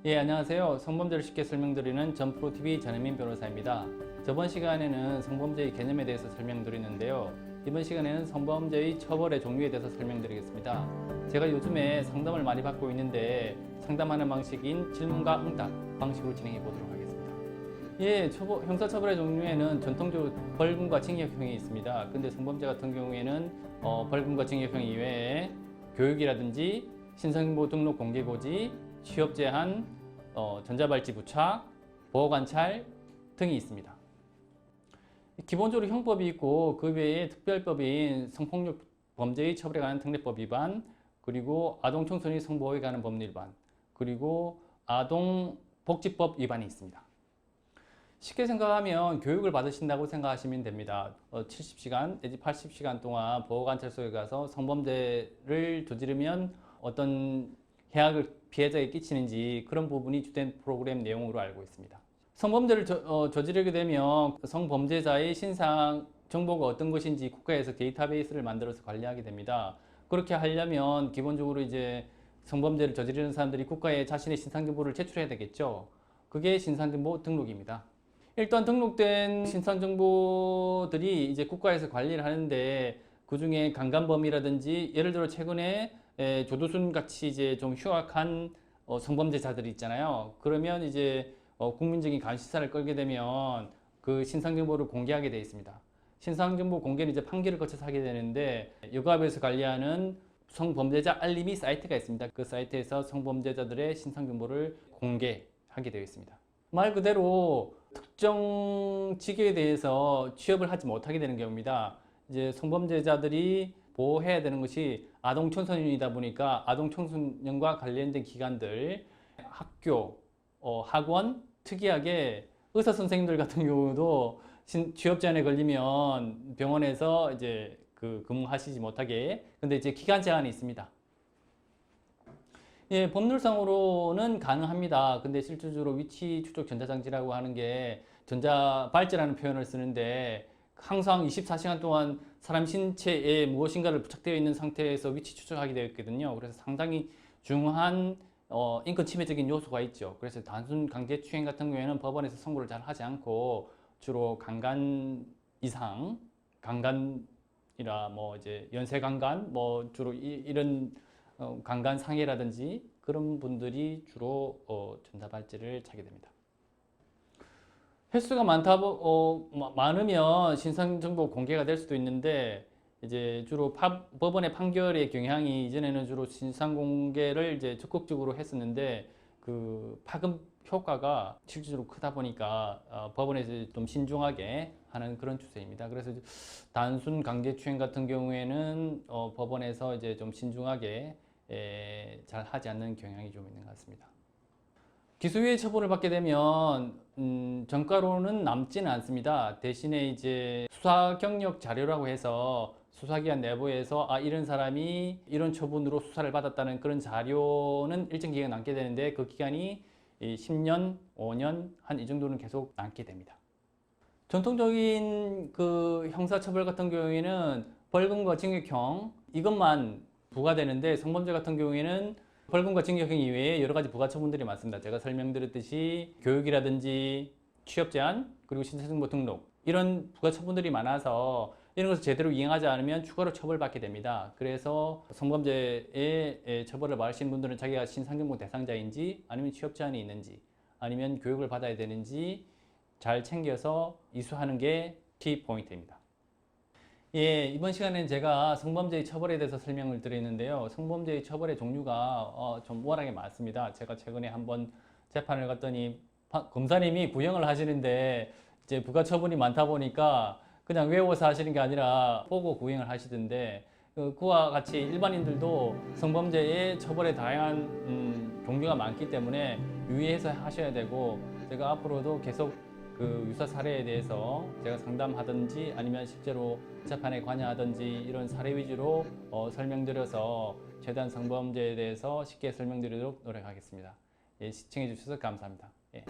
예, 안녕하세요. 성범죄를 쉽게 설명드리는 전프로TV 전혜민 변호사입니다. 저번 시간에는 성범죄의 개념에 대해서 설명드리는데요. 이번 시간에는 성범죄의 처벌의 종류에 대해서 설명드리겠습니다. 제가 요즘에 상담을 많이 받고 있는데 상담하는 방식인 질문과 응답 방식으로 진행해 보도록 하겠습니다. 예, 형사처벌의 종류에는 전통적으로 벌금과 징역형이 있습니다. 근데 성범죄 같은 경우에는 벌금과 징역형 이외에 교육이라든지 신상정보 등록 공개고지, 취업 제한, 전자발찌 부착, 보호관찰 등이 있습니다. 기본적으로 형법이 있고 그 외에 특별법인 성폭력 범죄의 처벌에 관한 특례법 위반, 그리고 아동청소년 성보호에 관한 법률 위반, 그리고 아동복지법 위반이 있습니다. 쉽게 생각하면 교육을 받으신다고 생각하시면 됩니다. 70시간 내지 80시간 동안 보호관찰소에 가서 성범죄를 저지르면 어떤 해악을 피해자에게 끼치는지 그런 부분이 주된 프로그램 내용으로 알고 있습니다. 성범죄를 저지르게 되면 성범죄자의 신상 정보가 어떤 것인지 국가에서 데이터베이스를 만들어서 관리하게 됩니다. 그렇게 하려면 기본적으로 이제 성범죄를 저지르는 사람들이 국가에 자신의 신상 정보를 제출해야 되겠죠. 그게 신상정보 등록입니다. 일단 등록된 신상 정보들이 이제 국가에서 관리를 하는데 그 중에 강간범이라든지 예를 들어 최근에 조두순 같이 이제 좀 흉악한 성범죄자들이 있잖아요. 그러면 이제 국민적인 감시사를 끌게 되면 그 신상 정보를 공개하게 되어 있습니다. 신상 정보 공개는 이제 판결을 거쳐서 하게 되는데 여가부에서 관리하는 성범죄자 알림이 사이트가 있습니다. 그 사이트에서 성범죄자들의 신상 정보를 공개하게 되어 있습니다. 말 그대로 특정 직업에 대해서 취업을 하지 못하게 되는 경우입니다. 이제 성범죄자들이 보호해야 되는 것이 아동 청소년이다 보니까 아동 청소년과 관련된 기관들, 학교, 학원, 특이하게 의사 선생님들 같은 경우도 취업 제한에 걸리면 병원에서 이제 근무하시지 못하게. 근데 이제 기간 제한이 있습니다. 예, 법률상으로는 가능합니다. 근데 실질적으로 위치 추적 전자장치라고 하는 게 전자발찌라는 표현을 쓰는데 항상 24시간 동안 사람 신체에 무엇인가를 부착되어 있는 상태에서 위치 추적하게 되어 있거든요. 그래서 상당히 중요한 인권 침해적인 요소가 있죠. 그래서 단순 강제추행 같은 경우에는 법원에서 선고를 잘 하지 않고 주로 강간 이상, 강간이라 뭐 이제 연쇄 강간, 뭐 주로 이런 강간 상해라든지 그런 분들이 주로 전자발찌를 차게 됩니다. 횟수가 많으면 신상정보 공개가 될 수도 있는데 이제 주로 법원의 판결의 경향이 이전에는 주로 신상 공개를 이제 적극적으로 했었는데 그 파급 효과가 실질적으로 크다 보니까 법원에서 좀 신중하게 하는 그런 추세입니다. 그래서 단순 강제추행 같은 경우에는 법원에서 이제 좀 신중하게 잘 하지 않는 경향이 좀 있는 것 같습니다. 기소유예 처벌을 받게 되면 전과로는 남지는 않습니다. 대신에 이제 수사 경력 자료라고 해서 수사기관 내부에서 이런 사람이 이런 처분으로 수사를 받았다는 그런 자료는 일정 기간 남게 되는데 그 기간이 10년, 5년 한 이 정도는 계속 남게 됩니다. 전통적인 그 형사처벌 같은 경우에는 벌금과 징역형 이것만 부과되는데 성범죄 같은 경우에는 벌금과 징역형 이외에 여러 가지 부가처분들이 많습니다. 제가 설명드렸듯이 교육이라든지 취업 제한 그리고 신체정보 등록 이런 부가처분들이 많아서 이런 것을 제대로 이행하지 않으면 추가로 처벌받게 됩니다. 그래서 성범죄에 처벌을 받으신 분들은 자기가 신상정보 대상자인지 아니면 취업 제한이 있는지 아니면 교육을 받아야 되는지 잘 챙겨서 이수하는 게 키포인트입니다. 예, 이번 시간에는 제가 성범죄의 처벌에 대해서 설명을 드리는데요. 성범죄의 처벌의 종류가 좀 워낙에 많습니다. 제가 최근에 한번 재판을 갔더니 검사님이 구형을 하시는데 이제 부가처분이 많다 보니까 그냥 외워서 하시는 게 아니라 보고 구형을 하시던데 그와 같이 일반인들도 성범죄의 처벌의 다양한 종류가 많기 때문에 유의해서 하셔야 되고 제가 앞으로도 계속 그 유사 사례에 대해서 제가 상담하든지 아니면 실제로 재판에 관여하든지 이런 사례 위주로 설명드려서 최대한 성범죄에 대해서 쉽게 설명드리도록 노력하겠습니다. 예, 시청해 주셔서 감사합니다. 예.